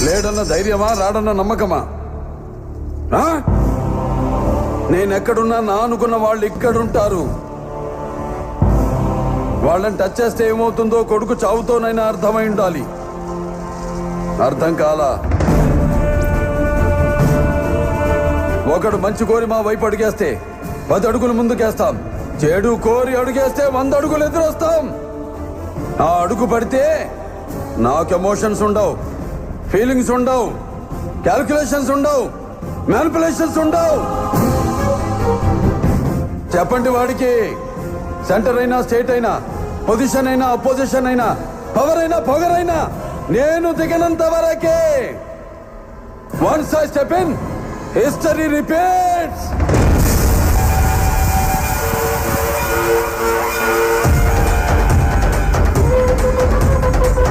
లేడన్న ధైర్యమా, రాడన్న నమ్మకమా? నేనెక్కడున్నా నా అనుకున్న వాళ్ళు ఇక్కడుంటారు. వాళ్ళని టచ్ చేస్తే ఏమవుతుందో కొడుకు చావుతోనైనా అర్థమై ఉండాలి. అర్థం కాలా? ఒకడు మంచి కోరి మా వైపు అడుగేస్తే 10 అడుగులు ముందుకేస్తాం. చెడు కోరి అడుగేస్తే 100 అడుగులు ఎదురొస్తాం. ఆ అడుగు పడితే నాకు ఎమోషన్స్ ఉండవు, ఫీలింగ్స్ ఉండవు, క్యాల్కులేషన్స్ ఉండవు, మ్యానిపులేషన్స్ ఉండవు. చెప్పండి వాడికి. సెంటర్ అయినా, స్టేట్ అయినా, పొజిషన్ అయినా, అపోజిషన్ అయినా, పవర్ అయినా, పొగరైనా నేను దిగనంత వరకే. Once I step in, history repeats.